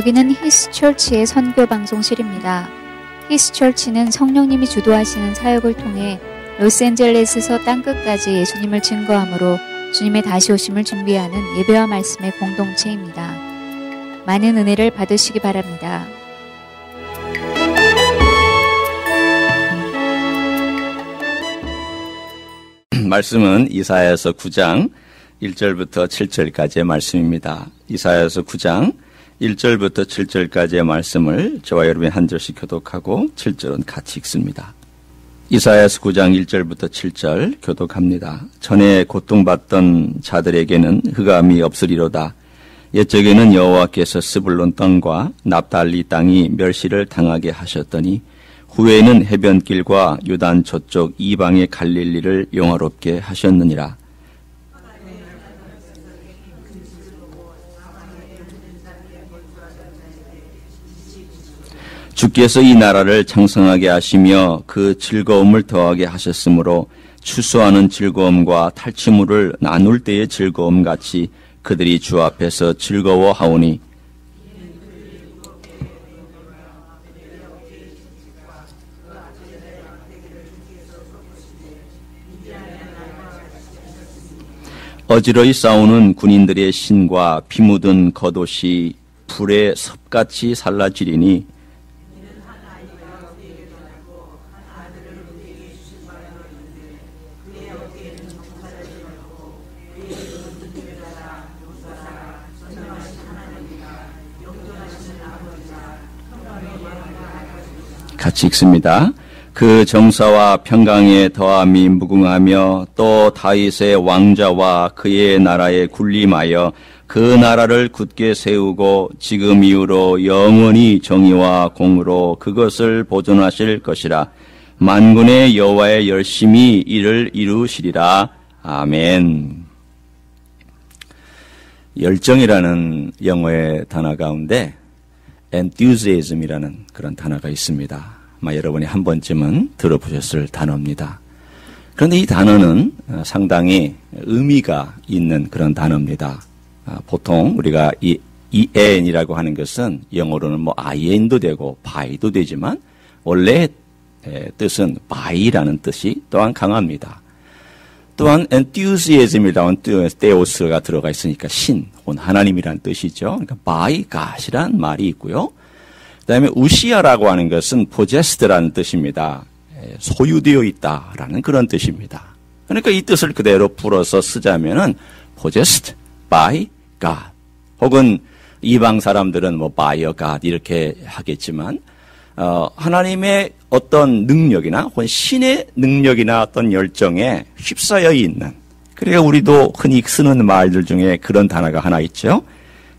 여기는 히스처치의 선교 방송실입니다. 히스처치는 성령님이 주도하시는 사역을 통해 로스앤젤레스에서 땅끝까지 예수님을 증거함으로 주님의 다시 오심을 준비하는 예배와 말씀의 공동체입니다. 많은 은혜를 받으시기 바랍니다. 말씀은 이사야서 9장 1절부터 7절까지의 말씀입니다. 이사야서 9장 1절부터 7절까지의 말씀을 저와 여러분이 한 절씩 교독하고 7절은 같이 읽습니다. 이사야서 9장 1절부터 7절 교독합니다. 전에 고통받던 자들에게는 흑암이 없으리로다. 옛적에는 여호와께서 스불론 땅과 납달리 땅이 멸시를 당하게 하셨더니 후에는 해변길과 유단 저쪽 이방의 갈릴리를 영화롭게 하셨느니라. 주께서 이 나라를 창성하게 하시며 그 즐거움을 더하게 하셨으므로 추수하는 즐거움과 탈취물을 나눌 때의 즐거움 같이 그들이 주 앞에서 즐거워하오니 어지러이 싸우는 군인들의 신과 피 묻은 겉옷이 불에 섭같이 살라지리니 같이 읽습니다. 그 정사와 평강에 더함이 무궁하며 또 다윗의 왕자와 그의 나라에 군림하여 그 나라를 굳게 세우고 지금 이후로 영원히 정의와 공의로 그것을 보존하실 것이라. 만군의 여호와의 열심히 이를 이루시리라. 아멘. 열정이라는 영어의 단어 가운데 enthusiasm이라는 그런 단어가 있습니다. 아마 여러분이 한 번쯤은 들어보셨을 단어입니다. 그런데 이 단어는 상당히 의미가 있는 그런 단어입니다. 보통 우리가 이 en이라고 하는 것은 영어로는 뭐 in도 되고 by도 되지만 원래 뜻은 by라는 뜻이 또한 강합니다. 또한 enthusiasm이라는 theos가 들어가 있으니까 신 혹은 하나님이라는 뜻이죠. 그러니까 by God이라는 말이 있고요. 그다음에 우시아라고 하는 것은 possessed라는 뜻입니다. 소유되어 있다라는 그런 뜻입니다. 그러니까 이 뜻을 그대로 풀어서 쓰자면은 possessed by God 혹은 이방 사람들은 뭐 by God 이렇게 하겠지만 하나님의 어떤 능력이나 혹은 신의 능력이나 어떤 열정에 휩싸여 있는 그러니까 우리도 흔히 쓰는 말들 중에 그런 단어가 하나 있죠.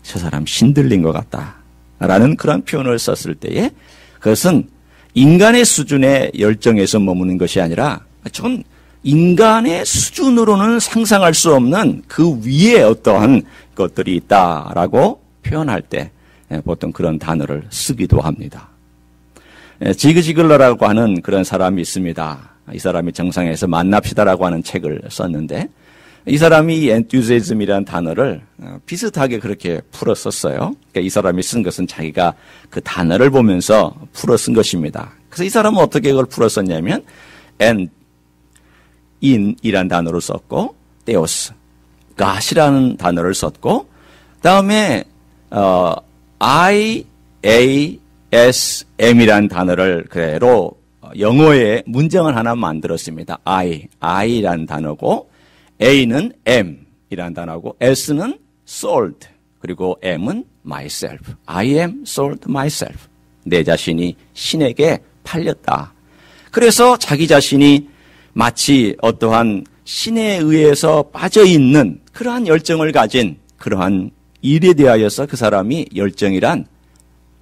저 사람 신들린 것 같다. 라는 그런 표현을 썼을 때에 그것은 인간의 수준의 열정에서 머무는 것이 아니라 전 인간의 수준으로는 상상할 수 없는 그 위에 어떠한 것들이 있다라고 표현할 때 보통 그런 단어를 쓰기도 합니다. 지그 지글러라고 하는 그런 사람이 있습니다. 이 사람이 정상에서 만납시다라고 하는 책을 썼는데 이 사람이 이 enthusiasm이라는 단어를 비슷하게 그렇게 풀어 썼어요. 그러니까 이 사람이 쓴 것은 자기가 그 단어를 보면서 풀어 쓴 것입니다. 그래서 이 사람은 어떻게 그걸 풀어 썼냐면 in이라는 단어를 썼고 theos, God이라는 단어를 썼고 다음에 iasm이라는 단어를 그대로 영어에 문장을 하나 만들었습니다. I라는 단어고 A는 M이라는 단어고 S는 sold 그리고 M은 myself. I am sold myself. 내 자신이 신에게 팔렸다. 그래서 자기 자신이 마치 어떠한 신에 의해서 빠져있는 그러한 열정을 가진 그러한 일에 대하여서 그 사람이 열정이란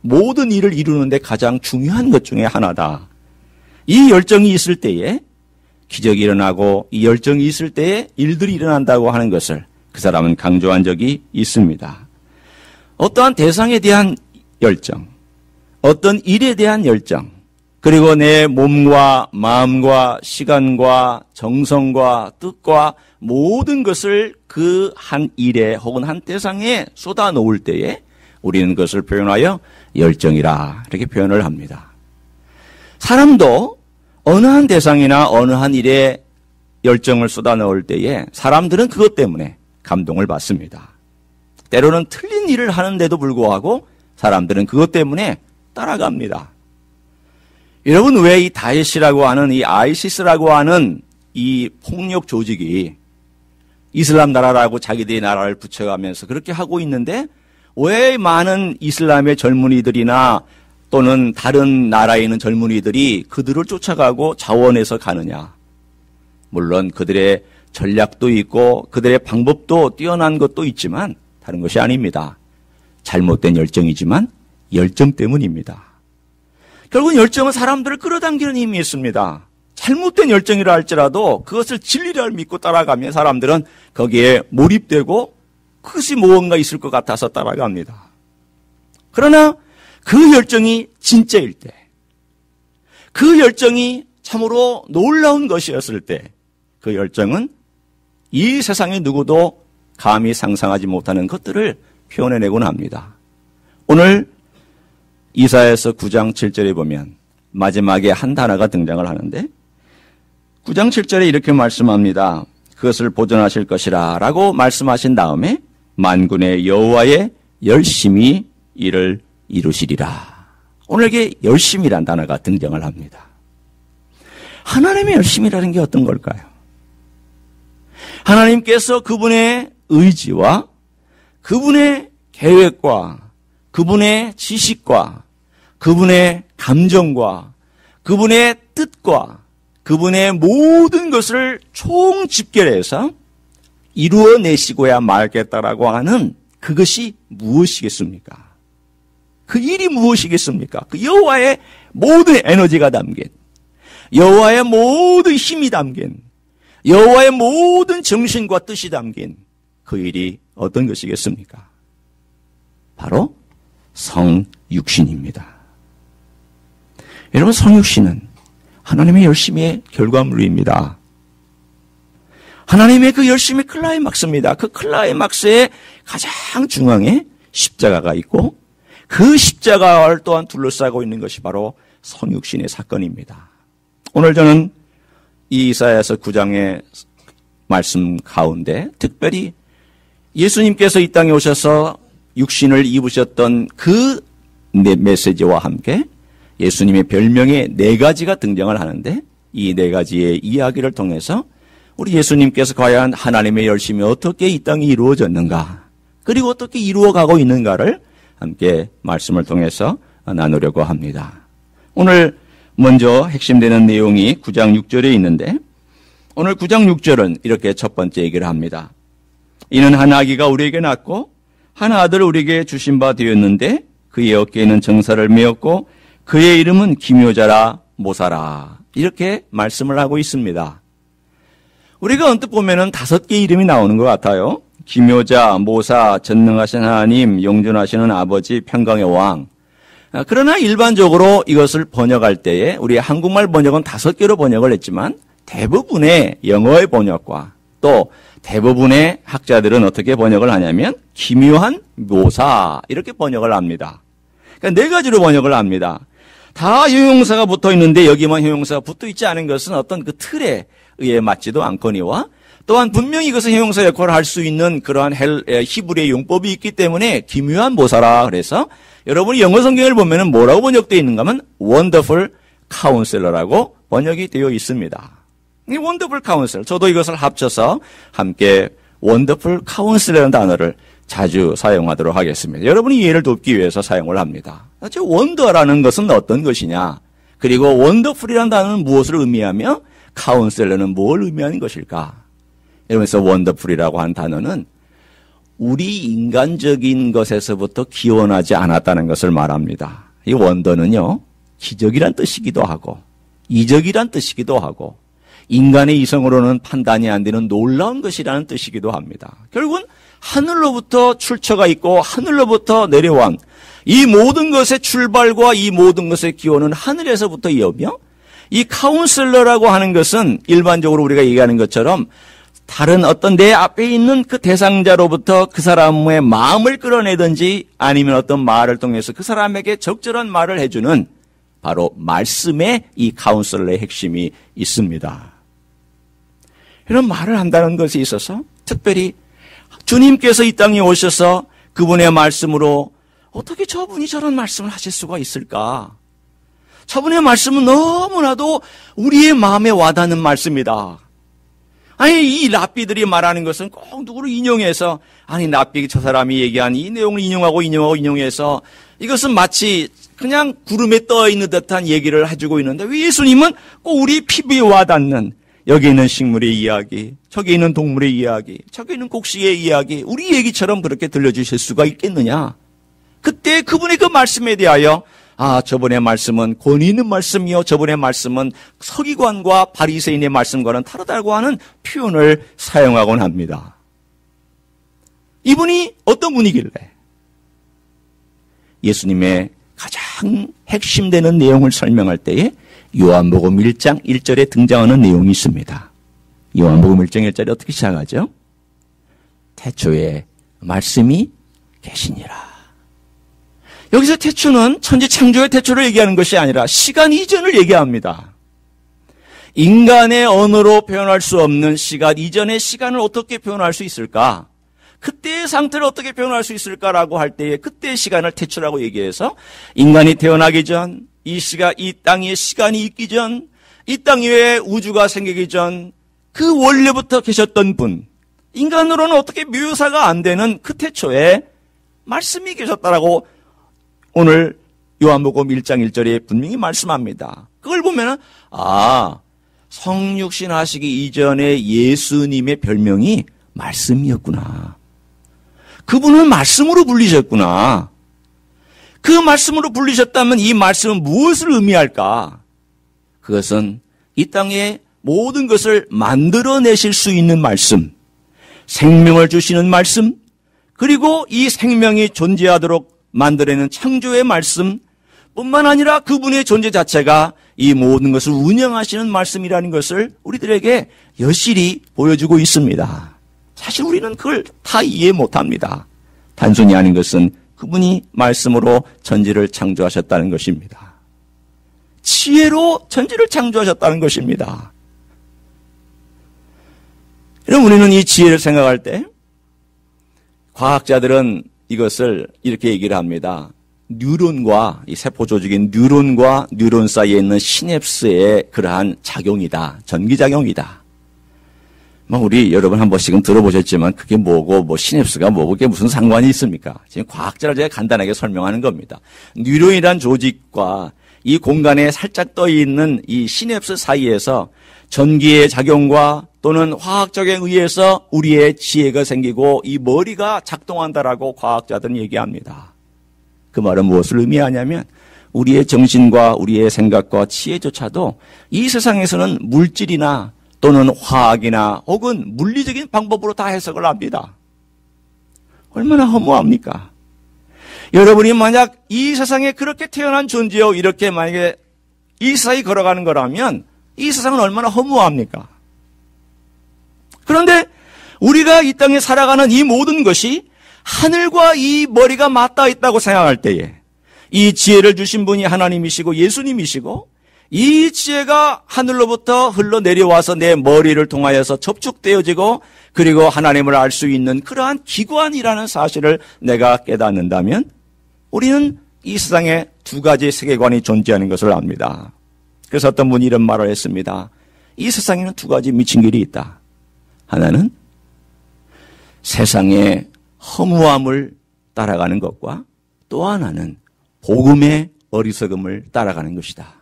모든 일을 이루는데 가장 중요한 것 중에 하나다. 이 열정이 있을 때에 기적이 일어나고 이 열정이 있을 때에 일들이 일어난다고 하는 것을 그 사람은 강조한 적이 있습니다. 어떠한 대상에 대한 열정, 어떤 일에 대한 열정, 그리고 내 몸과 마음과 시간과 정성과 뜻과 모든 것을 그 한 일에 혹은 한 대상에 쏟아 놓을 때에 우리는 그것을 표현하여 열정이라 이렇게 표현을 합니다. 사람도 어느 한 대상이나 어느 한 일에 열정을 쏟아넣을 때에 사람들은 그것 때문에 감동을 받습니다. 때로는 틀린 일을 하는데도 불구하고 사람들은 그것 때문에 따라갑니다. 여러분, 왜 이 다에시라고 하는 이 아이시스라고 하는 이 폭력 조직이 이슬람 나라라고 자기들의 나라를 붙여가면서 그렇게 하고 있는데 왜 많은 이슬람의 젊은이들이나 또는 다른 나라에 있는 젊은이들이 그들을 쫓아가고 자원해서 가느냐? 물론 그들의 전략도 있고 그들의 방법도 뛰어난 것도 있지만 다른 것이 아닙니다. 잘못된 열정이지만 열정 때문입니다. 결국 열정은 사람들을 끌어당기는 힘이 있습니다. 잘못된 열정이라 할지라도 그것을 진리를 믿고 따라가면 사람들은 거기에 몰입되고 그것이 무언가 있을 것 같아서 따라갑니다. 그러나 그 열정이 진짜일 때, 그 열정이 참으로 놀라운 것이었을 때, 그 열정은 이 세상의 누구도 감히 상상하지 못하는 것들을 표현해내곤 합니다. 오늘 이사야서 9장 7절에 보면 마지막에 한 단어가 등장을 하는데 9장 7절에 이렇게 말씀합니다. 그것을 보존하실 것이라 라고 말씀하신 다음에 만군의 여호와의 열심히 이를 이루시리라. 오늘 이게 열심이란 단어가 등장을 합니다. 하나님의 열심이라는 게 어떤 걸까요? 하나님께서 그분의 의지와 그분의 계획과 그분의 지식과 그분의 감정과 그분의 뜻과 그분의 모든 것을 총집결해서 이루어내시고야 말겠다라고 하는 그것이 무엇이겠습니까? 그 일이 무엇이겠습니까? 그 여호와의 모든 에너지가 담긴, 여호와의 모든 힘이 담긴, 여호와의 모든 정신과 뜻이 담긴 그 일이 어떤 것이겠습니까? 바로 성육신입니다. 여러분, 성육신은 하나님의 열심의 결과물입니다. 하나님의 그 열심의 클라이막스입니다. 그 클라이막스의 가장 중앙에 십자가가 있고 그 십자가를 또한 둘러싸고 있는 것이 바로 성육신의 사건입니다. 오늘 저는 이 이사야서 9장의 말씀 가운데 특별히 예수님께서 이 땅에 오셔서 육신을 입으셨던 그 메시지와 함께 예수님의 별명의 4가지가 등장을 하는데 이 4가지의 이야기를 통해서 우리 예수님께서 과연 하나님의 열심이 어떻게 이 땅에 이루어졌는가, 그리고 어떻게 이루어가고 있는가를 함께 말씀을 통해서 나누려고 합니다. 오늘 먼저 핵심되는 내용이 9장 6절에 있는데 오늘 9장 6절은 이렇게 첫 번째 얘기를 합니다. 이는 한 아기가 우리에게 낳고 한 아들을 우리에게 주신 바 되었는데 그의 어깨에는 정사를 메었고 그의 이름은 기묘자라 모사라, 이렇게 말씀을 하고 있습니다. 우리가 언뜻 보면은 5개 이름이 나오는 것 같아요. 기묘자, 모사, 전능하신 하나님, 영존하시는 아버지, 평강의 왕. 그러나 일반적으로 이것을 번역할 때에 우리 한국말 번역은 5개로 번역을 했지만 대부분의 영어의 번역과 또 대부분의 학자들은 어떻게 번역을 하냐면 기묘한 묘사, 이렇게 번역을 합니다. 그러니까 4가지로 번역을 합니다. 다 형용사가 붙어 있는데 여기만 형용사가 붙어 있지 않은 것은 어떤 그 틀에 의해 맞지도 않거니와 또한 분명히 이것은 형용사 역할을 할 수 있는 그러한 히브리의 용법이 있기 때문에 기묘한 모사라. 그래서 여러분이 영어 성경을 보면은 뭐라고 번역되어 있는가 하면 Wonderful Counselor라고 번역이 되어 있습니다. 이 Wonderful Counselor, 저도 이것을 합쳐서 함께 Wonderful Counselor라는 단어를 자주 사용하도록 하겠습니다. 여러분이 이해를 돕기 위해서 사용을 합니다. 원더라는 것은 어떤 것이냐, 그리고 원더풀이라는 단어는 무엇을 의미하며 카운셀러는 뭘 의미하는 것일까? 이러면서 원더풀이라고 한 단어는 우리 인간적인 것에서부터 기원하지 않았다는 것을 말합니다. 이 원더는요, 기적이란 뜻이기도 하고 이적이란 뜻이기도 하고 인간의 이성으로는 판단이 안 되는 놀라운 것이라는 뜻이기도 합니다. 결국은 하늘로부터 출처가 있고 하늘로부터 내려온 이 모든 것의 출발과 이 모든 것의 기원은 하늘에서부터 이어며 이 카운셀러라고 하는 것은 일반적으로 우리가 얘기하는 것처럼 다른 어떤 내 앞에 있는 그 대상자로부터 그 사람의 마음을 끌어내든지 아니면 어떤 말을 통해서 그 사람에게 적절한 말을 해주는 바로 말씀의 이 카운슬러의 핵심이 있습니다. 이런 말을 한다는 것에 있어서 특별히 주님께서 이 땅에 오셔서 그분의 말씀으로 어떻게 저분이 저런 말씀을 하실 수가 있을까? 저분의 말씀은 너무나도 우리의 마음에 와닿는 말씀이다. 아니, 이 랍비들이 말하는 것은 꼭 누구를 인용해서, 아니, 랍비 저 사람이 얘기한 이 내용을 인용해서 이것은 마치 그냥 구름에 떠 있는 듯한 얘기를 해주고 있는데 왜 예수님은 꼭 우리 피부에 와닿는 여기 있는 식물의 이야기, 저기 있는 동물의 이야기, 저기 있는 곡식의 이야기, 우리 얘기처럼 그렇게 들려주실 수가 있겠느냐? 그때 그분의 그 말씀에 대하여 저분의 말씀은 권위 있는 말씀이요, 저분의 말씀은 서기관과 바리새인의 말씀과는 다르다고 하는 표현을 사용하곤 합니다. 이분이 어떤 분이길래 예수님의 가장 핵심되는 내용을 설명할 때에 요한복음 1장 1절에 등장하는 내용이 있습니다. 요한복음 1장 1절에 어떻게 시작하죠? 태초에 말씀이 계시니라. 여기서 태초는 천지 창조의 태초를 얘기하는 것이 아니라 시간 이전을 얘기합니다. 인간의 언어로 표현할 수 없는 시간 이전의 시간을 어떻게 표현할 수 있을까? 그때의 상태를 어떻게 표현할 수 있을까라고 할 때에 그때의 시간을 태초라고 얘기해서 인간이 태어나기 전, 이 땅 위에 시간이 있기 전, 이 땅 위에 우주가 생기기 전 그 원래부터 계셨던 분, 인간으로는 어떻게 묘사가 안 되는 그 태초에 말씀이 계셨다라고 오늘 요한복음 1장 1절에 분명히 말씀합니다. 그걸 보면은 성육신 하시기 이전에 예수님의 별명이 말씀이었구나. 그분은 말씀으로 불리셨구나. 그 말씀으로 불리셨다면 이 말씀은 무엇을 의미할까? 그것은 이 땅에 모든 것을 만들어내실 수 있는 말씀, 생명을 주시는 말씀, 그리고 이 생명이 존재하도록 만들어내는 창조의 말씀 뿐만 아니라 그분의 존재 자체가 이 모든 것을 운영하시는 말씀이라는 것을 우리들에게 여실히 보여주고 있습니다. 사실 우리는 그걸 다 이해 못합니다. 단순히 아닌 것은 그분이 말씀으로 천지를 창조하셨다는 것입니다. 지혜로 천지를 창조하셨다는 것입니다. 그럼 우리는 이 지혜를 생각할 때 과학자들은 이것을 이렇게 얘기를 합니다. 뉴런과 이 세포 조직인 뉴런과 뉴런 사이에 있는 시냅스의 그러한 작용이다. 전기작용이다. 우리 여러분 한 번씩은 들어보셨지만 그게 뭐고 시냅스가 뭐고 그게 무슨 상관이 있습니까? 지금 과학자를 제가 간단하게 설명하는 겁니다. 뉴런이란 조직과 이 공간에 살짝 떠 있는 이 시냅스 사이에서 전기의 작용과 또는 화학적에 의해서 우리의 지혜가 생기고 이 머리가 작동한다라고 과학자들은 얘기합니다. 그 말은 무엇을 의미하냐면 우리의 정신과 우리의 생각과 지혜조차도 이 세상에서는 물질이나 또는 화학이나 혹은 물리적인 방법으로 다 해석을 합니다. 얼마나 허무합니까? 여러분이 만약 이 세상에 그렇게 태어난 존재요 이렇게 만약에 이 세상이 걸어가는 거라면 이 세상은 얼마나 허무합니까? 그런데 우리가 이 땅에 살아가는 이 모든 것이 하늘과 이 머리가 맞닿아 있다고 생각할 때에 이 지혜를 주신 분이 하나님이시고 예수님이시고 이 지혜가 하늘로부터 흘러내려와서 내 머리를 통하여서 접촉되어지고 그리고 하나님을 알 수 있는 그러한 기관이라는 사실을 내가 깨닫는다면 우리는 이 세상에 두 가지 세계관이 존재하는 것을 압니다. 그래서 어떤 분이 이런 말을 했습니다. 이 세상에는 두 가지 미친 길이 있다. 하나는 세상의 허무함을 따라가는 것과 또 하나는 복음의 어리석음을 따라가는 것이다.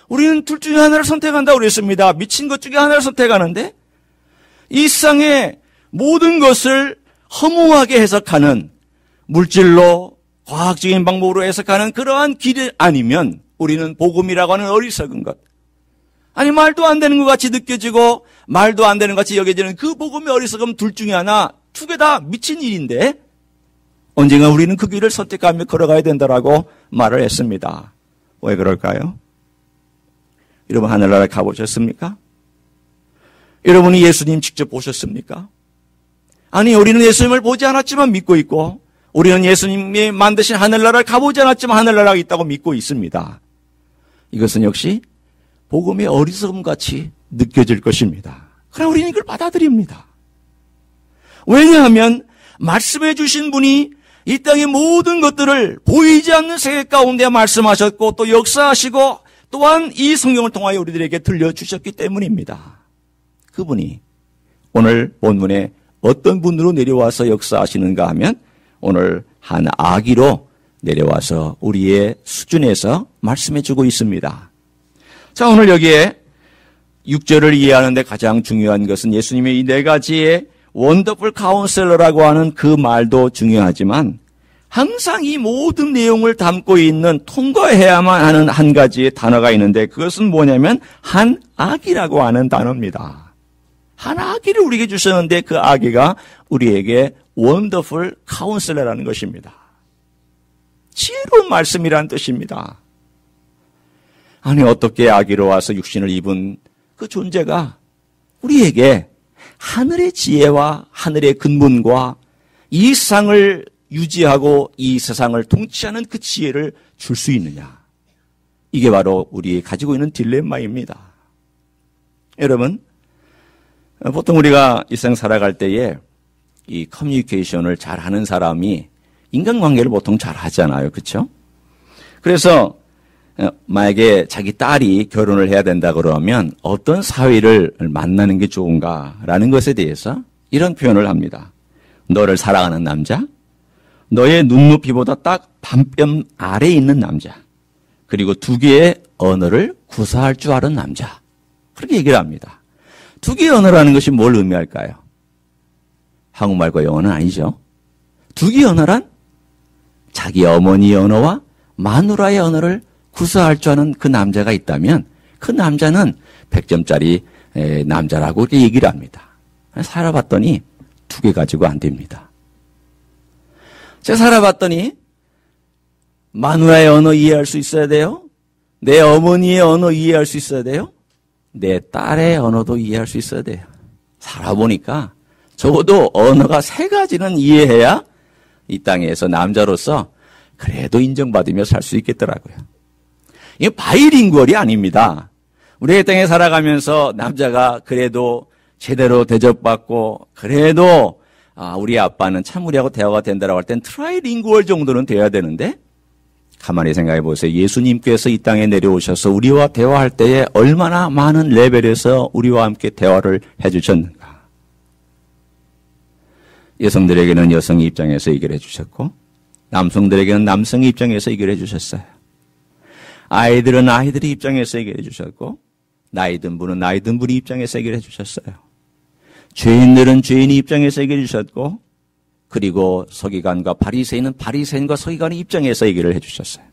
우리는 둘 중에 하나를 선택한다고 그랬습니다. 미친 것 중에 하나를 선택하는데 이 세상의 모든 것을 허무하게 해석하는 물질로 과학적인 방법으로 해석하는 그러한 길이 아니면 우리는 복음이라고 하는 어리석은 것, 아니 말도 안 되는 것 같이 느껴지고 말도 안 되는 것 같이 여겨지는 그 복음의 어리석음 둘 중에 하나, 두 개 다 미친 일인데 언젠가 우리는 그 길을 선택하며 걸어가야 된다라고 말을 했습니다. 왜 그럴까요? 여러분 하늘나라 가보셨습니까? 여러분이 예수님 직접 보셨습니까? 아니, 우리는 예수님을 보지 않았지만 믿고 있고, 우리는 예수님이 만드신 하늘나라를 가보지 않았지만 하늘나라가 있다고 믿고 있습니다. 이것은 역시 복음의 어리석음같이 느껴질 것입니다. 그러나 우리는 이걸 받아들입니다. 왜냐하면 말씀해 주신 분이 이 땅의 모든 것들을 보이지 않는 세계 가운데 말씀하셨고 또 역사하시고 또한 이 성경을 통하여 우리들에게 들려주셨기 때문입니다. 그분이 오늘 본문에 어떤 분으로 내려와서 역사하시는가 하면 오늘 한 아기로 내려와서 우리의 수준에서 말씀해 주고 있습니다. 자, 오늘 여기에 6절을 이해하는데 가장 중요한 것은 예수님의 이 네 가지의 원더풀 카운셀러라고 하는 그 말도 중요하지만 항상 이 모든 내용을 담고 있는 통과해야만 하는 한 가지의 단어가 있는데 그것은 뭐냐면 한 아기라고 하는 단어입니다. 한 아기를 우리에게 주셨는데 그 아기가 우리에게 원더풀 카운셀러라는 것입니다. 지혜로운 말씀이라는 뜻입니다. 아니 어떻게 아기로 와서 육신을 입은 그 존재가 우리에게 하늘의 지혜와 하늘의 근본과 이 세상을 유지하고 이 세상을 통치하는 그 지혜를 줄 수 있느냐. 이게 바로 우리 가지고 있는 딜레마입니다. 여러분, 보통 우리가 일생 살아갈 때에 이 커뮤니케이션을 잘하는 사람이 인간관계를 보통 잘 하잖아요. 그렇죠? 그래서 만약에 자기 딸이 결혼을 해야 된다 그러면 어떤 사위를 만나는 게 좋은가라는 것에 대해서 이런 표현을 합니다. 너를 사랑하는 남자, 너의 눈높이보다 딱 반뼘 아래에 있는 남자, 그리고 두 개의 언어를 구사할 줄 아는 남자. 그렇게 얘기를 합니다. 두 개의 언어라는 것이 뭘 의미할까요? 한국말과 영어는 아니죠. 두 개의 언어란 자기 어머니의 언어와 마누라의 언어를 구사할 줄 아는 그 남자가 있다면 그 남자는 100점짜리 남자라고 이렇게 얘기를 합니다. 살아봤더니 두 개 가지고 안 됩니다. 제가 살아봤더니 마누라의 언어 이해할 수 있어야 돼요. 내 어머니의 언어 이해할 수 있어야 돼요. 내 딸의 언어도 이해할 수 있어야 돼요. 살아보니까 적어도 언어가 3가지는 이해해야 이 땅에서 남자로서 그래도 인정받으며 살 수 있겠더라고요. 이게 바이링구얼이 아닙니다. 우리 이 땅에 살아가면서 남자가 그래도 제대로 대접받고 그래도 우리 아빠는 참 우리하고 대화가 된다라고 할 땐 트라이링구얼 정도는 돼야 되는데 가만히 생각해 보세요. 예수님께서 이 땅에 내려오셔서 우리와 대화할 때에 얼마나 많은 레벨에서 우리와 함께 대화를 해주셨는가. 여성들에게는 여성의 입장에서 얘기를 해주셨고 남성들에게는 남성의 입장에서 얘기를 해주셨어요. 아이들은 아이들의 입장에서 얘기해 주셨고 나이 든 분은 나이 든 분의 입장에서 얘기를 해주셨어요. 죄인들은 죄인의 입장에서 얘기해 주셨고 그리고 서기관과 바리새인은 바리새인과 서기관의 입장에서 얘기를 해주셨어요.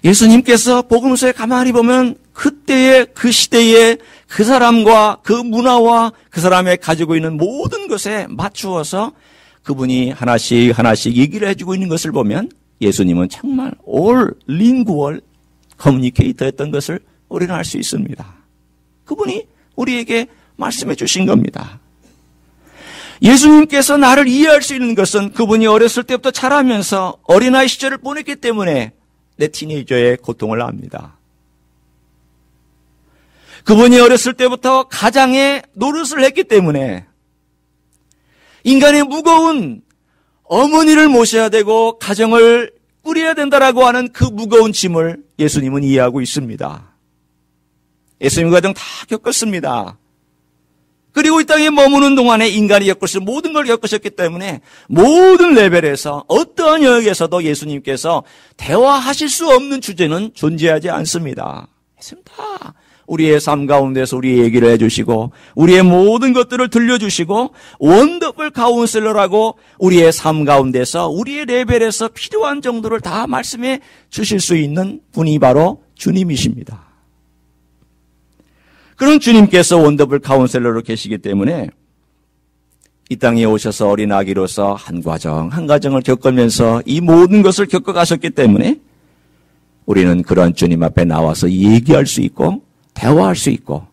예수님께서 복음서에 가만히 보면 그때의 그 시대의 그 사람과 그 문화와 그 사람의 가지고 있는 모든 것에 맞추어서 그분이 하나씩 하나씩 얘기를 해주고 있는 것을 보면 예수님은 정말 올 링구얼 커뮤니케이터였던 것을 우리는 알 수 있습니다. 그분이 우리에게 말씀해 주신 겁니다. 예수님께서 나를 이해할 수 있는 것은 그분이 어렸을 때부터 자라면서 어린아이 시절을 보냈기 때문에 내 티네이저의 고통을 압니다. 그분이 어렸을 때부터 가장의 노릇을 했기 때문에 인간의 무거운 어머니를 모셔야 되고 가정을 꾸려야 된다라고 하는 그 무거운 짐을 예수님은 이해하고 있습니다. 예수님 과정 다 겪었습니다. 그리고 이 땅에 머무는 동안에 인간이 겪을 모든 걸 겪으셨기 때문에 모든 레벨에서 어떠한 영역에서도 예수님께서 대화하실 수 없는 주제는 존재하지 않습니다. 예수님 다 우리의 삶 가운데서 우리의 얘기를 해주시고 우리의 모든 것들을 들려주시고 원더풀 카운셀러라고 우리의 삶 가운데서 우리의 레벨에서 필요한 정도를 다 말씀해 주실 수 있는 분이 바로 주님이십니다. 그런 주님께서 원더풀 카운셀러로 계시기 때문에 이 땅에 오셔서 어린 아기로서 한 과정을 겪으면서 이 모든 것을 겪어가셨기 때문에 우리는 그런 주님 앞에 나와서 얘기할 수 있고 대화할 수 있고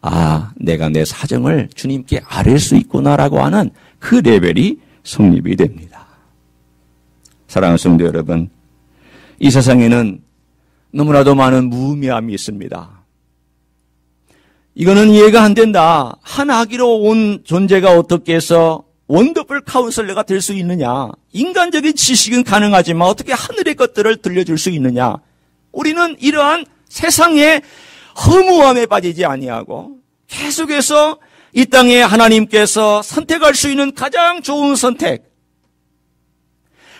아, 내가 내 사정을 주님께 아뢰 수 있구나라고 하는 그 레벨이 성립이 됩니다. 사랑하는 성도 여러분, 이 세상에는 너무나도 많은 무의미함이 있습니다. 이거는 이해가 안 된다. 한 아기로 온 존재가 어떻게 해서 원더풀 카운슬러가 될 수 있느냐. 인간적인 지식은 가능하지만 어떻게 하늘의 것들을 들려줄 수 있느냐. 우리는 이러한 세상의 허무함에 빠지지 아니하고 계속해서 이 땅에 하나님께서 선택할 수 있는 가장 좋은 선택,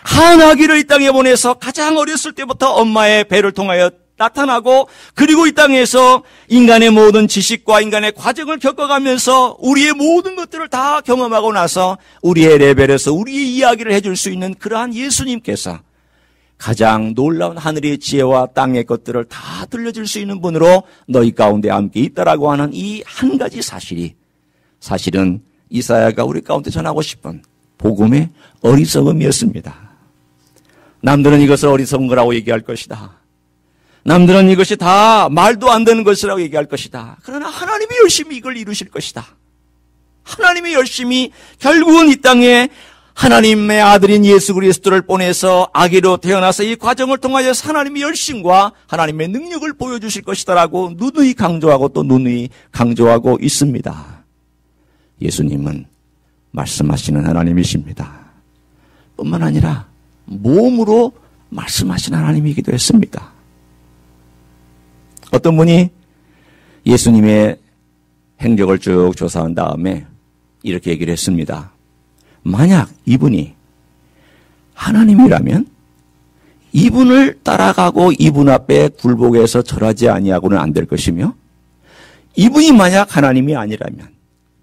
한 아기를 이 땅에 보내서 가장 어렸을 때부터 엄마의 배를 통하여 나타나고, 그리고 이 땅에서 인간의 모든 지식과 인간의 과정을 겪어가면서 우리의 모든 것들을 다 경험하고 나서 우리의 레벨에서 우리의 이야기를 해줄 수 있는 그러한 예수님께서 가장 놀라운 하늘의 지혜와 땅의 것들을 다 들려줄 수 있는 분으로 너희 가운데 함께 있다라고 하는 이 한 가지 사실이 사실은 이사야가 우리 가운데 전하고 싶은 복음의 어리석음이었습니다. 남들은 이것을 어리석은 거라고 얘기할 것이다. 남들은 이것이 다 말도 안 되는 것이라고 얘기할 것이다. 그러나 하나님이 열심히 이걸 이루실 것이다. 하나님이 열심히 결국은 이 땅에 하나님의 아들인 예수 그리스도를 보내서 아기로 태어나서 이 과정을 통하여 하나님의 열심과 하나님의 능력을 보여주실 것이다라고 누누이 강조하고 또 누누이 강조하고 있습니다. 예수님은 말씀하시는 하나님이십니다. 뿐만 아니라 몸으로 말씀하시는 하나님이기도 했습니다. 어떤 분이 예수님의 행적을 쭉 조사한 다음에 이렇게 얘기를 했습니다. 만약 이분이 하나님이라면 이분을 따라가고 이분 앞에 굴복해서 절하지 아니하고는 안 될 것이며, 이분이 만약 하나님이 아니라면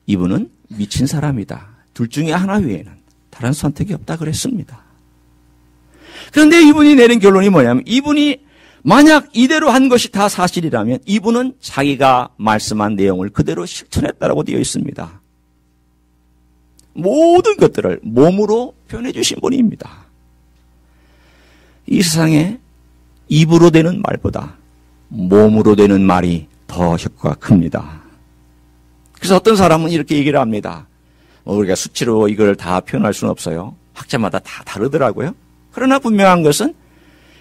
이분은 미친 사람이다. 둘 중에 하나 외에는 다른 선택이 없다 그랬습니다. 그런데 이분이 내린 결론이 뭐냐면, 이분이 만약 이대로 한 것이 다 사실이라면 이분은 자기가 말씀한 내용을 그대로 실천했다라고 되어 있습니다. 모든 것들을 몸으로 표현해 주신 분입니다. 이 세상에 입으로 되는 말보다 몸으로 되는 말이 더 효과가 큽니다. 그래서 어떤 사람은 이렇게 얘기를 합니다. 우리가 수치로 이걸 다 표현할 수는 없어요. 학자마다 다 다르더라고요. 그러나 분명한 것은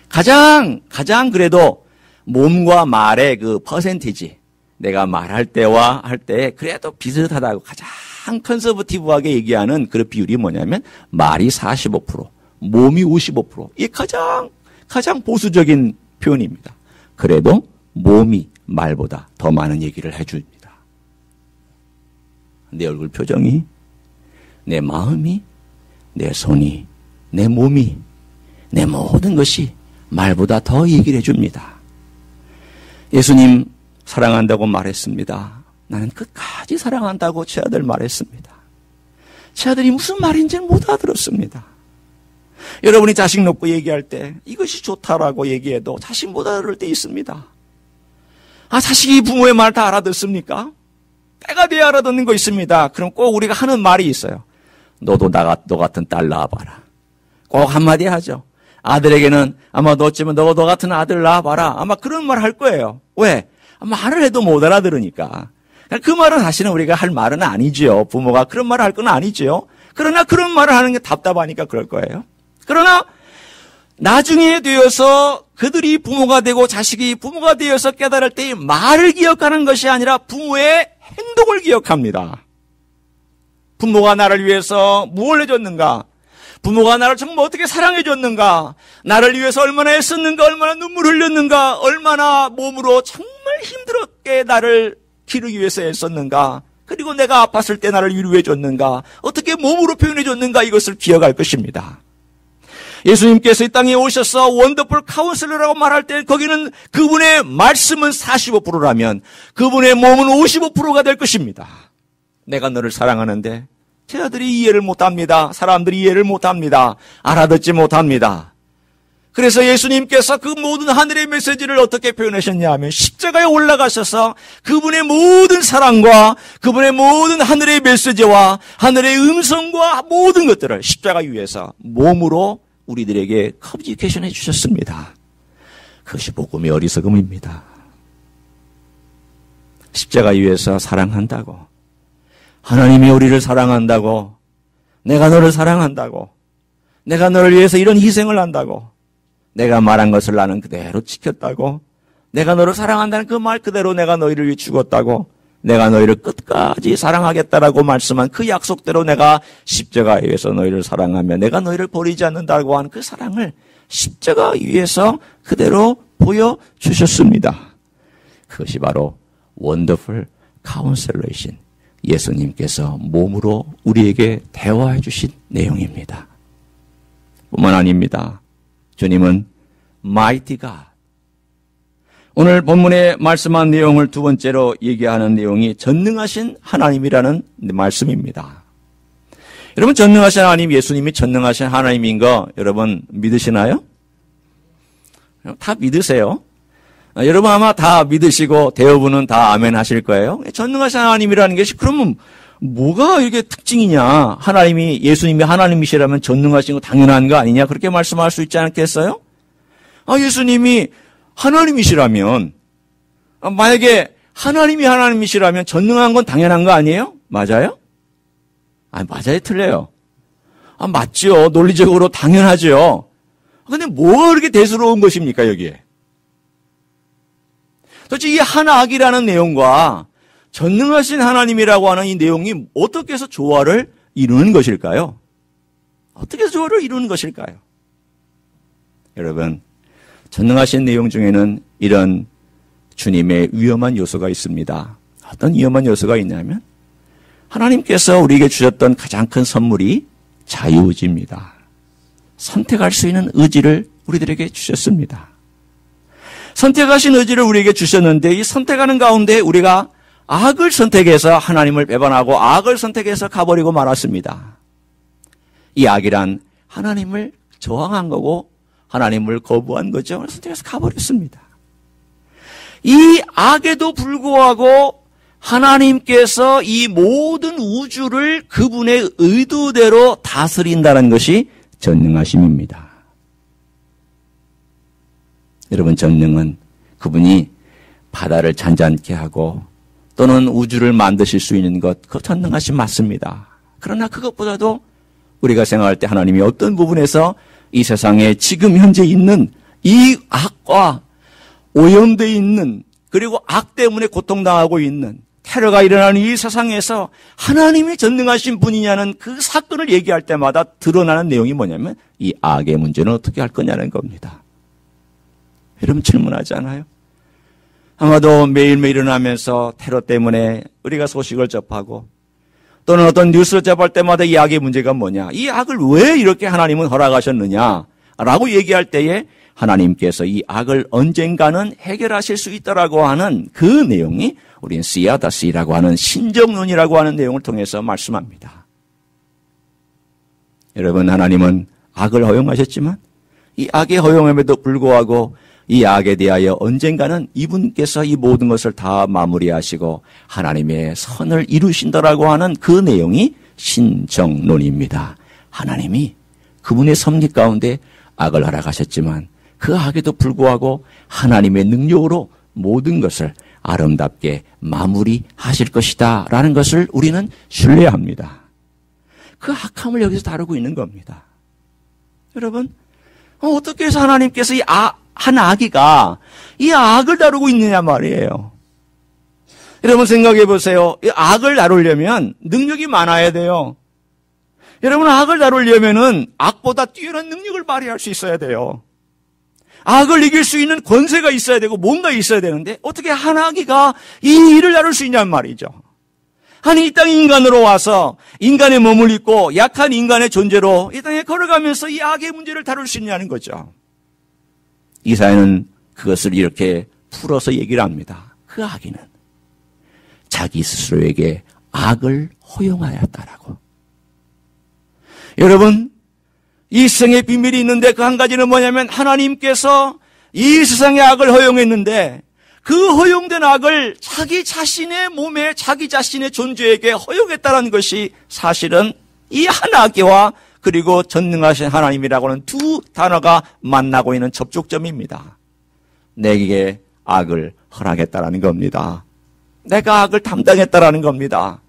가장 그래도 몸과 말의 그 퍼센티지, 내가 말할 때와 할 때 그래도 비슷하다고 가장 컨서버티브하게 얘기하는 그런 비율이 뭐냐면 말이 45%, 몸이 55%. 이게 가장 보수적인 표현입니다. 그래도 몸이 말보다 더 많은 얘기를 해줍니다. 내 얼굴 표정이, 내 마음이, 내 손이, 내 몸이, 내 모든 것이 말보다 더 얘기를 해줍니다. 예수님 사랑한다고 말했습니다. 나는 끝까지 사랑한다고 제 아들 말했습니다. 제 아들이 무슨 말인지는 못 알아들었습니다. 여러분이 자식 놓고 얘기할 때 이것이 좋다라고 얘기해도 자식 못 알아들을 때 있습니다. 아, 자식이 부모의 말 다 알아듣습니까? 때가 돼야 알아듣는 거 있습니다. 그럼 꼭 우리가 하는 말이 있어요. 너도 너 같은 딸 낳아봐라. 꼭 한마디 하죠. 아들에게는 아마 너쯤은 너 같은 아들 낳아봐라. 아마 그런 말 할 거예요. 왜? 말을 해도 못 알아들으니까. 그 말은 사실은 우리가 할 말은 아니죠. 부모가 그런 말을 할 건 아니죠. 그러나 그런 말을 하는 게 답답하니까 그럴 거예요. 그러나 나중에 되어서 그들이 부모가 되고 자식이 부모가 되어서 깨달을 때 말을 기억하는 것이 아니라 부모의 행동을 기억합니다. 부모가 나를 위해서 무엇을 해줬는가? 부모가 나를 정말 어떻게 사랑해줬는가? 나를 위해서 얼마나 애썼는가? 얼마나 눈물 흘렸는가? 얼마나 몸으로 정말 힘들었게 나를 기르기 위해서 애썼는가? 그리고 내가 아팠을 때 나를 위로해줬는가? 어떻게 몸으로 표현해줬는가? 이것을 기억할 것입니다. 예수님께서 이 땅에 오셔서 원더풀 카운슬러라고 말할 때 거기는 그분의 말씀은 45%라면 그분의 몸은 55%가 될 것입니다. 내가 너를 사랑하는데 제 아들이 이해를 못합니다. 사람들이 이해를 못합니다. 알아듣지 못합니다. 그래서 예수님께서 그 모든 하늘의 메시지를 어떻게 표현하셨냐 하면 십자가에 올라가셔서 그분의 모든 사랑과 그분의 모든 하늘의 메시지와 하늘의 음성과 모든 것들을 십자가 위에서 몸으로 우리들에게 커뮤니케이션 해주셨습니다. 그것이 복음의 어리석음입니다. 십자가 위에서 사랑한다고, 하나님이 우리를 사랑한다고, 내가 너를 사랑한다고, 내가 너를 위해서 이런 희생을 한다고, 내가 말한 것을 나는 그대로 지켰다고, 내가 너를 사랑한다는 그 말 그대로 내가 너희를 위해 죽었다고, 내가 너희를 끝까지 사랑하겠다라고 말씀한 그 약속대로 내가 십자가 위에서 너희를 사랑하며 내가 너희를 버리지 않는다고 한 그 사랑을 십자가 위에서 그대로 보여주셨습니다. 그것이 바로 원더풀 카운셀러이신 예수님께서 몸으로 우리에게 대화해 주신 내용입니다. 뿐만 아닙니다. 주님은 마이티 갓. 오늘 본문에 말씀한 내용을 두 번째로 얘기하는 내용이 전능하신 하나님이라는 말씀입니다. 여러분, 전능하신 하나님, 예수님이 전능하신 하나님인 거 여러분 믿으시나요? 다 믿으세요? 여러분 아마 다 믿으시고 대부분은 다 아멘 하실 거예요. 전능하신 하나님이라는 것이 그러면 뭐가 이렇게 특징이냐? 하나님이, 예수님이 하나님이시라면 전능하신 거 당연한 거 아니냐? 그렇게 말씀할 수 있지 않겠어요? 예수님이 하나님이시라면, 만약에 하나님이 하나님이시라면 전능한 건 당연한 거 아니에요? 맞아요? 맞아요? 틀려요? 맞죠. 논리적으로 당연하죠. 근데 뭐가 그렇게 대수로운 것입니까, 여기에? 도대체 이 하나악이라는 내용과 전능하신 하나님이라고 하는 이 내용이 어떻게 해서 조화를 이루는 것일까요? 어떻게 해서 조화를 이루는 것일까요? 여러분, 전능하신 내용 중에는 이런 주님의 위험한 요소가 있습니다. 어떤 위험한 요소가 있냐면 하나님께서 우리에게 주셨던 가장 큰 선물이 자유의지입니다. 선택할 수 있는 의지를 우리들에게 주셨습니다. 선택하신 의지를 우리에게 주셨는데 이 선택하는 가운데 우리가 악을 선택해서 하나님을 배반하고 악을 선택해서 가버리고 말았습니다. 이 악이란 하나님을 저항한 거고 하나님을 거부한 거죠. 선택해서 가버렸습니다. 이 악에도 불구하고 하나님께서 이 모든 우주를 그분의 의도대로 다스린다는 것이 전능하심입니다. 여러분, 전능은 그분이 바다를 잔잔케 하고 또는 우주를 만드실 수 있는 것, 그 전능하심 맞습니다. 그러나 그것보다도 우리가 생각할 때 하나님이 어떤 부분에서 이 세상에 지금 현재 있는 이 악과 오염되어 있는, 그리고 악 때문에 고통당하고 있는, 테러가 일어나는 이 세상에서 하나님이 전능하신 분이냐는 그 사건을 얘기할 때마다 드러나는 내용이 뭐냐면 이 악의 문제는 어떻게 할 거냐는 겁니다. 여러분, 질문하지 않아요? 아마도 매일매일 일어나면서 테러 때문에 우리가 소식을 접하고 또는 어떤 뉴스를 접할 때마다 이 악의 문제가 뭐냐, 이 악을 왜 이렇게 하나님은 허락하셨느냐라고 얘기할 때에 하나님께서 이 악을 언젠가는 해결하실 수 있다라고 하는 그 내용이 우리는 씨아다시라고 하는 신정론이라고 하는 내용을 통해서 말씀합니다. 여러분, 하나님은 악을 허용하셨지만 이 악의 허용함에도 불구하고 이 악에 대하여 언젠가는 이분께서 이 모든 것을 다 마무리하시고 하나님의 선을 이루신다라고 하는 그 내용이 신정론입니다. 하나님이 그분의 섭리 가운데 악을 허락하셨지만 그 악에도 불구하고 하나님의 능력으로 모든 것을 아름답게 마무리하실 것이다 라는 것을 우리는 신뢰합니다. 그 악함을 여기서 다루고 있는 겁니다. 여러분, 어떻게 해서 하나님께서 한 아기가 이 악을 다루고 있느냐 말이에요. 여러분, 생각해 보세요. 이 악을 다루려면 능력이 많아야 돼요. 여러분, 악을 다루려면은 악보다 뛰어난 능력을 발휘할 수 있어야 돼요. 악을 이길 수 있는 권세가 있어야 되고 뭔가 있어야 되는데 어떻게 한 아기가 이 일을 다룰 수 있냔 말이죠. 아니, 이 땅에 인간으로 와서 인간의 몸을 입고 약한 인간의 존재로 이 땅에 걸어가면서 이 악의 문제를 다룰 수 있냐는 거죠. 이사야는 그것을 이렇게 풀어서 얘기를 합니다. 그 아기는 자기 스스로에게 악을 허용하였다라고. 여러분, 이 세상에 비밀이 있는데 그 한 가지는 뭐냐면 하나님께서 이 세상의 악을 허용했는데 그 허용된 악을 자기 자신의 몸에 자기 자신의 존재에게 허용했다는 것이 사실은 이 한 아기와 그리고 전능하신 하나님이라고 하는 두 단어가 만나고 있는 접촉점입니다. 내게 악을 허락했다라는 겁니다. 내가 악을 담당했다라는 겁니다.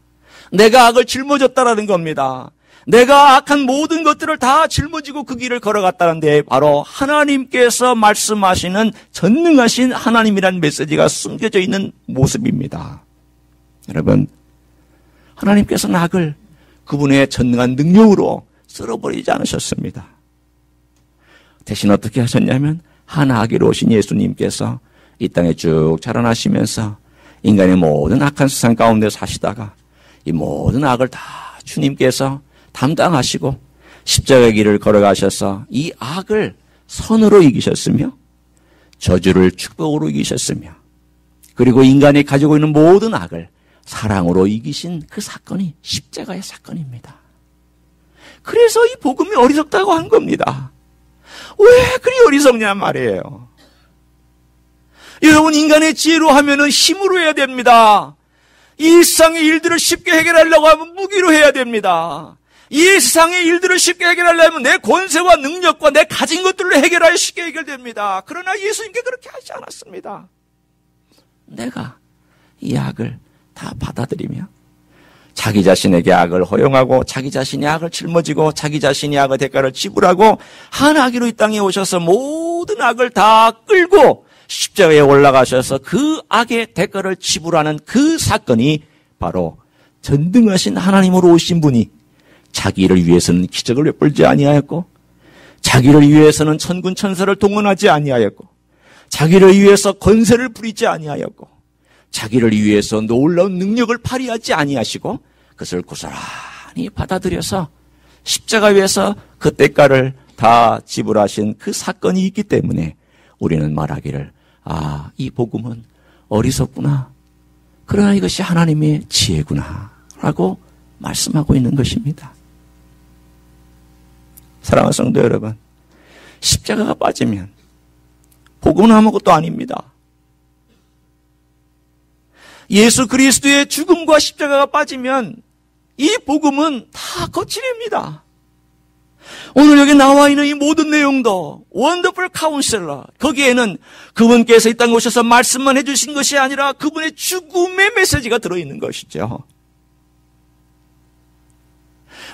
내가 악을 짊어졌다라는 겁니다. 내가 악한 모든 것들을 다 짊어지고 그 길을 걸어갔다는데 바로 하나님께서 말씀하시는 전능하신 하나님이라는 메시지가 숨겨져 있는 모습입니다. 여러분, 하나님께서는 악을 그분의 전능한 능력으로 쓸어버리지 않으셨습니다. 대신 어떻게 하셨냐면 한 아기로 오신 예수님께서 이 땅에 쭉 자라나시면서 인간의 모든 악한 세상 가운데 사시다가 이 모든 악을 다 주님께서 담당하시고 십자가의 길을 걸어가셔서 이 악을 선으로 이기셨으며 저주를 축복으로 이기셨으며 그리고 인간이 가지고 있는 모든 악을 사랑으로 이기신 그 사건이 십자가의 사건입니다. 그래서 이 복음이 어리석다고 한 겁니다. 왜 그리 어리석냐 말이에요. 여러분, 인간의 지혜로 하면은 힘으로 해야 됩니다. 이 세상의 일들을 쉽게 해결하려고 하면 무기로 해야 됩니다. 이 세상의 일들을 쉽게 해결하려면 내 권세와 능력과 내 가진 것들로 해결하여 쉽게 해결됩니다. 그러나 예수님께 그렇게 하지 않았습니다. 내가 이 악을 다 받아들이며 자기 자신에게 악을 허용하고 자기 자신이 악을 짊어지고 자기 자신이 악의 대가를 지불하고 한 아기로 이 땅에 오셔서 모든 악을 다 끌고 십자가에 올라가셔서 그 악의 대가를 지불하는 그 사건이 바로 전능하신 하나님으로 오신 분이 자기를 위해서는 기적을 베풀지 아니하였고 자기를 위해서는 천군 천사를 동원하지 아니하였고 자기를 위해서 권세를 부리지 아니하였고 자기를 위해서 놀라운 능력을 발휘하지 아니하시고 그것을 고스란히 받아들여서 십자가 위에서 그 대가를 다 지불하신 그 사건이 있기 때문에 우리는 말하기를 이 복음은 어리석구나. 그러나 이것이 하나님의 지혜구나 라고 말씀하고 있는 것입니다. 사랑하는 성도 여러분, 십자가가 빠지면 복음은 아무것도 아닙니다. 예수 그리스도의 죽음과 십자가가 빠지면 이 복음은 다 거칠입니다. 오늘 여기 나와 있는 이 모든 내용도 원더풀 카운셀러, 거기에는 그분께서 이 땅에 오셔서 말씀만 해주신 것이 아니라 그분의 죽음의 메시지가 들어있는 것이죠.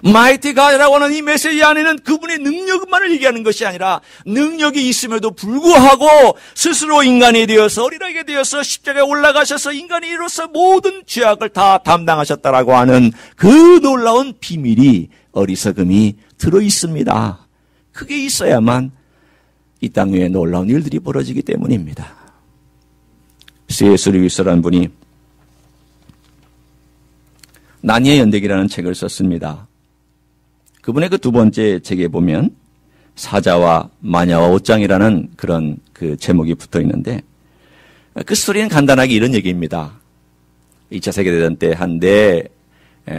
마이티 가드라고 하는 이 메시지 안에는 그분의 능력만을 얘기하는 것이 아니라 능력이 있음에도 불구하고 스스로 인간이 되어서 어린아이가 되어서 십자가에 올라가셔서 인간이 이로써 모든 죄악을 다 담당하셨다라고 하는 그 놀라운 비밀이 어리석음이 들어있습니다. 그게 있어야만 이 땅 위에 놀라운 일들이 벌어지기 때문입니다. C.S. 루이스라는 분이 나니아 연대기라는 책을 썼습니다. 그분의 그 두 번째 책에 보면 사자와 마녀와 옷장이라는 그런 그 제목이 붙어 있는데 그 스토리는 간단하게 이런 얘기입니다. 2차 세계대전 때 한 네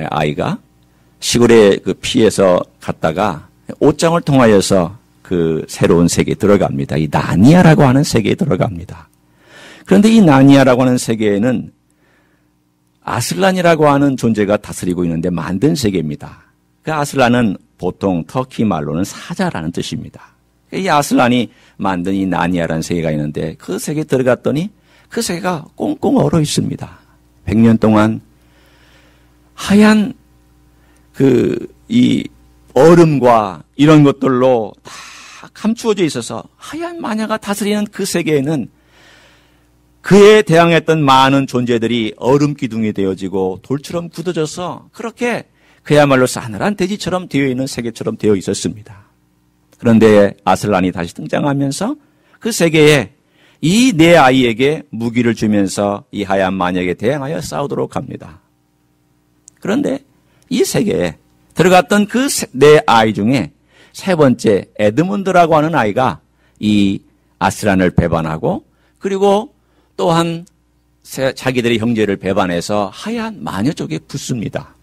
아이가 시골에 그 피해서 갔다가 옷장을 통하여서 그 새로운 세계에 들어갑니다. 이 나니아라고 하는 세계에 들어갑니다. 그런데 이 나니아라고 하는 세계에는 아슬란이라고 하는 존재가 다스리고 있는데 만든 세계입니다. 그 아슬란은 보통 터키 말로는 사자라는 뜻입니다. 이 아슬란이 만든 이 나니아라는 세계가 있는데 그 세계에 들어갔더니 그 세계가 꽁꽁 얼어 있습니다. 100년 동안 하얀 이 얼음과 이런 것들로 다 감추어져 있어서 하얀 마녀가 다스리는 그 세계에는 그에 대항했던 많은 존재들이 얼음 기둥이 되어지고 돌처럼 굳어져서 그렇게 그야말로 싸늘한 대지처럼 되어 있는 세계처럼 되어 있었습니다. 그런데 아슬란이 다시 등장하면서 그 세계에 이 네 아이에게 무기를 주면서 이 하얀 마녀에게 대항하여 싸우도록 합니다. 그런데 이 세계에 들어갔던 그 네 아이 중에 세 번째 에드문드라고 하는 아이가 이 아슬란을 배반하고 그리고 또한 자기들의 형제를 배반해서 하얀 마녀 쪽에 붙습니다.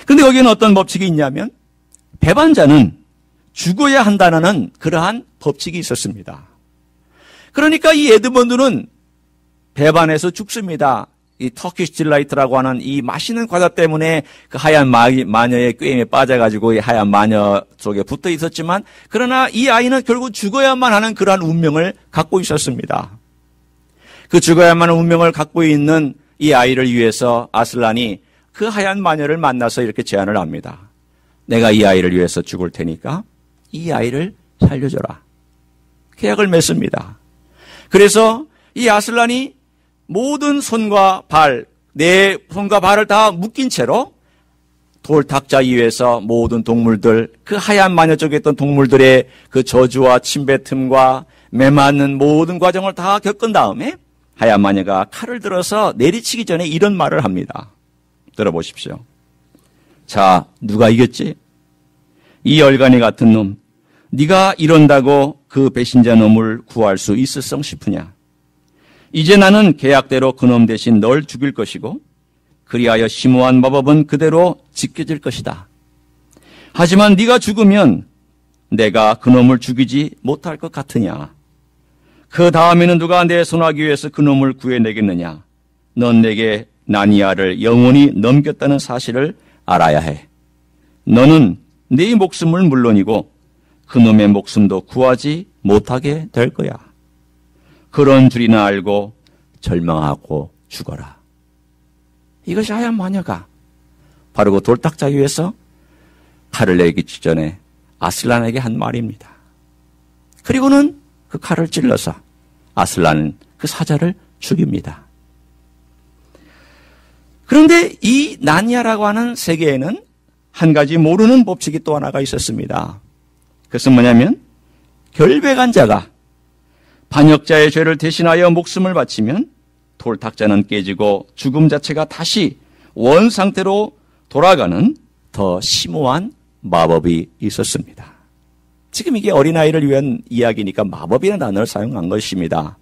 그런데 여기는 어떤 법칙이 있냐면 배반자는 죽어야 한다는 그러한 법칙이 있었습니다. 그러니까 이 에드먼드는 배반해서 죽습니다. 이 터키시 딜라이트라고 하는 이 맛있는 과자 때문에 그 하얀 마녀의 꾀임에 빠져가지고 이 하얀 마녀 속에 붙어 있었지만 그러나 이 아이는 결국 죽어야만 하는 그러한 운명을 갖고 있었습니다. 그 죽어야만 하는 운명을 갖고 있는 이 아이를 위해서 아슬란이 그 하얀 마녀를 만나서 이렇게 제안을 합니다. 내가 이 아이를 위해서 죽을 테니까 이 아이를 살려줘라. 계약을 맺습니다. 그래서 이 아슬란이 모든 손과 발, 내 손과 발을 다 묶인 채로 돌탁자 위에서 모든 동물들, 그 하얀 마녀 쪽에 있던 동물들의 그 저주와 침뱉음과 매맞는 모든 과정을 다 겪은 다음에 하얀 마녀가 칼을 들어서 내리치기 전에 이런 말을 합니다. 들어보십시오. 자, 누가 이겼지? 이 열간이 같은 놈, 네가 이런다고 그 배신자 놈을 구할 수 있을성 싶으냐? 이제 나는 계약대로 그놈 대신 널 죽일 것이고 그리하여 심오한 마법은 그대로 지켜질 것이다. 하지만 네가 죽으면 내가 그놈을 죽이지 못할 것 같으냐? 그 다음에는 누가 내 손아귀 위해서 그놈을 구해내겠느냐? 넌 내게 나니아를 영원히 넘겼다는 사실을 알아야 해. 너는 네 목숨을 물론이고 그놈의 목숨도 구하지 못하게 될 거야. 그런 줄이나 알고 절망하고 죽어라. 이것이 하얀 마녀가 바로 그 돌탁자 위에서 칼을 내기 직전에 아슬란에게 한 말입니다. 그리고는 그 칼을 찔러서 아슬란은 그 사자를 죽입니다. 그런데 이 나니아라고 하는 세계에는 한 가지 모르는 법칙이 또 하나가 있었습니다. 그것은 뭐냐면 결백한 자가 반역자의 죄를 대신하여 목숨을 바치면 돌탁자는 깨지고 죽음 자체가 다시 원상태로 돌아가는 더 심오한 마법이 있었습니다. 지금 이게 어린아이를 위한 이야기니까 마법이라는 단어를 사용한 것입니다.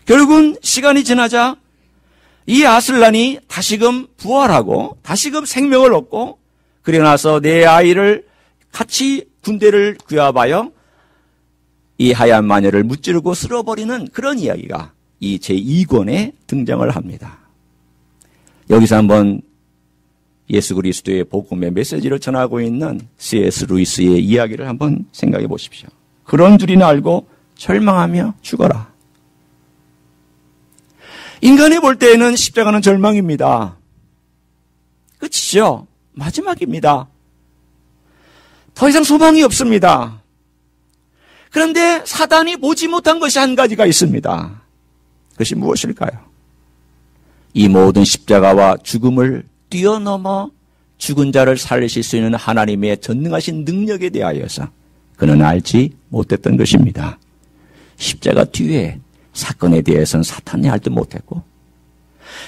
결국은 시간이 지나자 이 아슬란이 다시금 부활하고 다시금 생명을 얻고 그리고 나서 내 아이를 같이 군대를 귀합하여 이 하얀 마녀를 무찌르고 쓸어버리는 그런 이야기가 이 제2권에 등장을 합니다. 여기서 한번 예수 그리스도의 복음의 메시지를 전하고 있는 C.S. 루이스의 이야기를 한번 생각해 보십시오. 그런 줄이나 알고 절망하며 죽어라. 인간이 볼 때에는 십자가는 절망입니다. 끝이죠. 마지막입니다. 더 이상 소망이 없습니다. 그런데 사단이 보지 못한 것이 한 가지가 있습니다. 그것이 무엇일까요? 이 모든 십자가와 죽음을 뛰어넘어 죽은 자를 살리실 수 있는 하나님의 전능하신 능력에 대하여서 그는 알지 못했던 것입니다. 십자가 뒤에 사건에 대해서는 사탄이 알지 못했고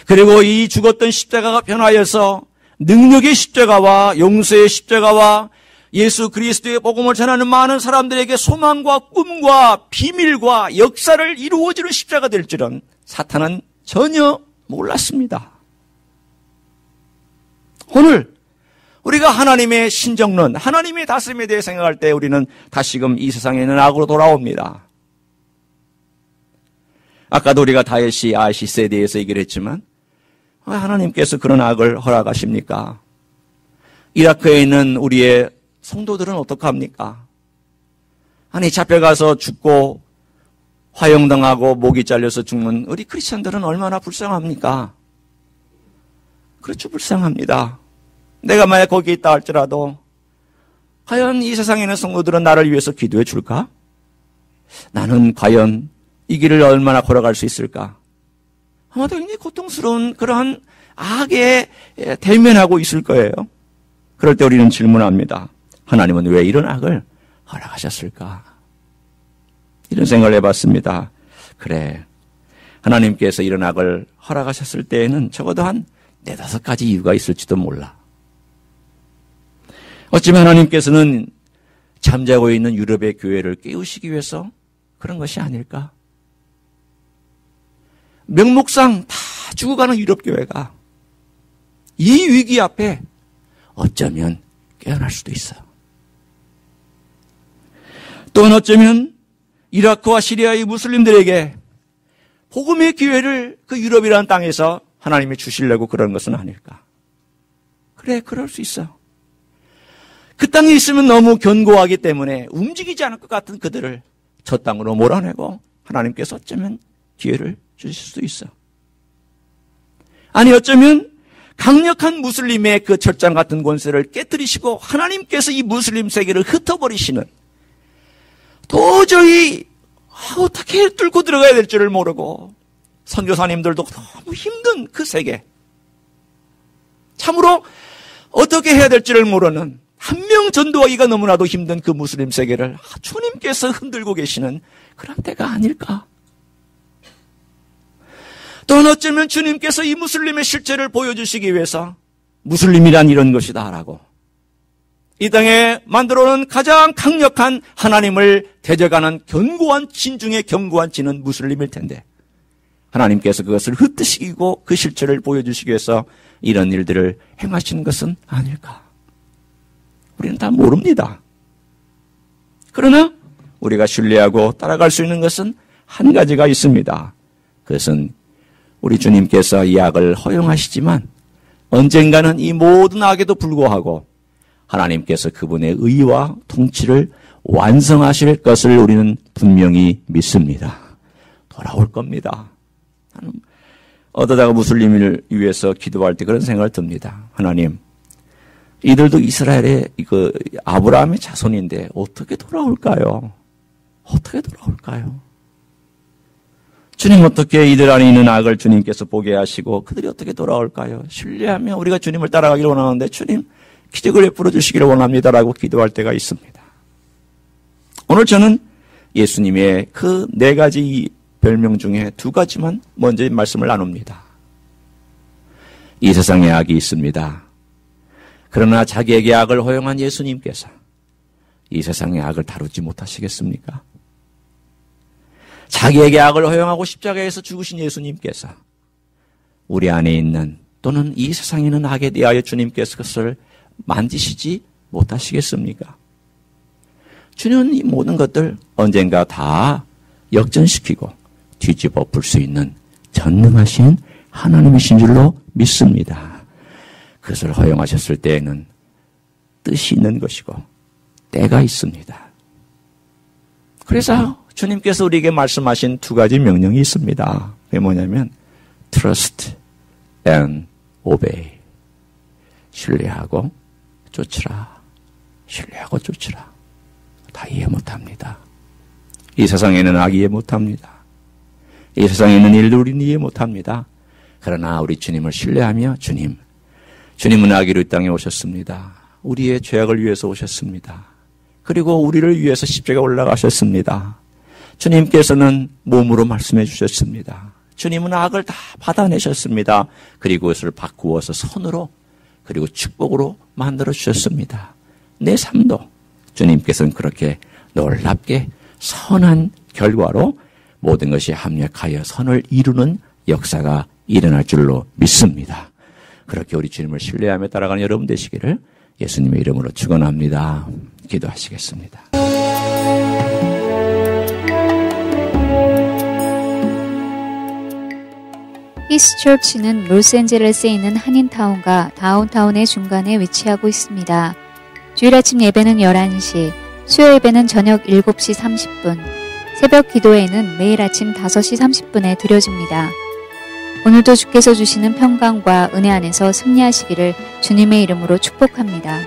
그리고 이 죽었던 십자가가 변하여서 능력의 십자가와 용서의 십자가와 예수 그리스도의 복음을 전하는 많은 사람들에게 소망과 꿈과 비밀과 역사를 이루어지는 십자가 될 줄은 사탄은 전혀 몰랐습니다. 오늘 우리가 하나님의 신정론, 하나님의 다스림에 대해 생각할 때 우리는 다시금 이 세상에 있는 악으로 돌아옵니다. 아까도 우리가 다윗이 아시스에 대해서 얘기를 했지만 왜 하나님께서 그런 악을 허락하십니까? 이라크에 있는 우리의 성도들은 어떡합니까? 아니 잡혀가서 죽고 화형당하고 목이 잘려서 죽는 우리 크리스천들은 얼마나 불쌍합니까? 그렇죠, 불쌍합니다. 내가 만약 거기 있다 할지라도 과연 이 세상에 있는 성도들은 나를 위해서 기도해 줄까? 나는 과연 이 길을 얼마나 걸어갈 수 있을까? 아마도 굉장히 고통스러운 그러한 악에 대면하고 있을 거예요. 그럴 때 우리는 질문합니다. 하나님은 왜 이런 악을 허락하셨을까? 이런 생각을 해봤습니다. 그래, 하나님께서 이런 악을 허락하셨을 때에는 적어도 한 4-5가지 이유가 있을지도 몰라. 어쩌면 하나님께서는 잠자고 있는 유럽의 교회를 깨우시기 위해서 그런 것이 아닐까? 명목상 다 죽어가는 유럽 교회가 이 위기 앞에 어쩌면 깨어날 수도 있어요. 또는 어쩌면 이라크와 시리아의 무슬림들에게 복음의 기회를 그 유럽이라는 땅에서 하나님이 주시려고 그런 것은 아닐까? 그래, 그럴 수 있어. 그 땅에 있으면 너무 견고하기 때문에 움직이지 않을 것 같은 그들을 저 땅으로 몰아내고 하나님께서 어쩌면 기회를 주실 수도 있어. 아니 어쩌면 강력한 무슬림의 그 철장 같은 권세를 깨뜨리시고 하나님께서 이 무슬림 세계를 흩어버리시는, 도저히 어떻게 뚫고 들어가야 될 줄을 모르고 선교사님들도 너무 힘든 그 세계, 참으로 어떻게 해야 될지를 모르는, 한 명 전도하기가 너무나도 힘든 그 무슬림 세계를 주님께서 흔들고 계시는 그런 때가 아닐까. 또는 어쩌면 주님께서 이 무슬림의 실체를 보여주시기 위해서 무슬림이란 이런 것이다 라고 이 땅에 만들어놓은 가장 강력한 하나님을 대적하는 견고한 진 중에 견고한 진은 무슬림일 텐데, 하나님께서 그것을 흩으시고 그 실체를 보여주시기 위해서 이런 일들을 행하시는 것은 아닐까. 우리는 다 모릅니다. 그러나 우리가 신뢰하고 따라갈 수 있는 것은 한 가지가 있습니다. 그것은 우리 주님께서 이 악을 허용하시지만 언젠가는 이 모든 악에도 불구하고 하나님께서 그분의 의와 통치를 완성하실 것을 우리는 분명히 믿습니다. 돌아올 겁니다. 나는 어쩌다가 무슬림을 위해서 기도할 때 그런 생각을 듭니다. 하나님, 이들도 이스라엘의 아브라함의 자손인데 어떻게 돌아올까요? 어떻게 돌아올까요? 주님, 어떻게 이들 안에 있는 악을 주님께서 보게 하시고 그들이 어떻게 돌아올까요? 신뢰하며 우리가 주님을 따라가기를 원하는데 주님, 기적을 베풀어 주시기를 원합니다라고 기도할 때가 있습니다. 오늘 저는 예수님의 그 4가지 별명 중에 2가지만 먼저 말씀을 나눕니다. 이 세상에 악이 있습니다. 그러나 자기에게 악을 허용한 예수님께서 이 세상의 악을 다루지 못하시겠습니까? 자기에게 악을 허용하고 십자가에서 죽으신 예수님께서 우리 안에 있는, 또는 이 세상에 있는 악에 대하여 주님께서 그것을 만지시지 못하시겠습니까? 주님은 이 모든 것들 언젠가 다 역전시키고 뒤집어 풀 수 있는 전능하신 하나님이신 줄로 믿습니다. 그것을 허용하셨을 때에는 뜻이 있는 것이고 때가 있습니다. 그래서 주님께서 우리에게 말씀하신 2가지 명령이 있습니다. 그게 뭐냐면 trust and obey. 신뢰하고 쫓으라. 신뢰하고 쫓으라. 다 이해 못합니다. 이 세상에는 악이 이해 못합니다. 이 세상에 있는 일들 우리는 이해 못합니다. 그러나 우리 주님을 신뢰하며 주님은 악의로 이 땅에 오셨습니다. 우리의 죄악을 위해서 오셨습니다. 그리고 우리를 위해서 십자가에 올라가셨습니다. 주님께서는 몸으로 말씀해 주셨습니다. 주님은 악을 다 받아내셨습니다. 그리고 그것을 바꾸어서 선으로 그리고 축복으로 만들어 주셨습니다. 내 삶도 주님께서는 그렇게 놀랍게 선한 결과로 모든 것이 합력하여 선을 이루는 역사가 일어날 줄로 믿습니다. 그렇게 우리 주님을 신뢰하며 따라가는 여러분 되시기를 예수님의 이름으로 축원합니다. 기도하시겠습니다. 히스처치는 로스앤젤레스에 있는 한인타운과 다운타운의 중간에 위치하고 있습니다. 주일 아침 예배는 11시, 수요 예배는 저녁 7시 30분, 새벽 기도회는 매일 아침 5시 30분에 드려집니다. 오늘도 주께서 주시는 평강과 은혜 안에서 승리하시기를 주님의 이름으로 축복합니다.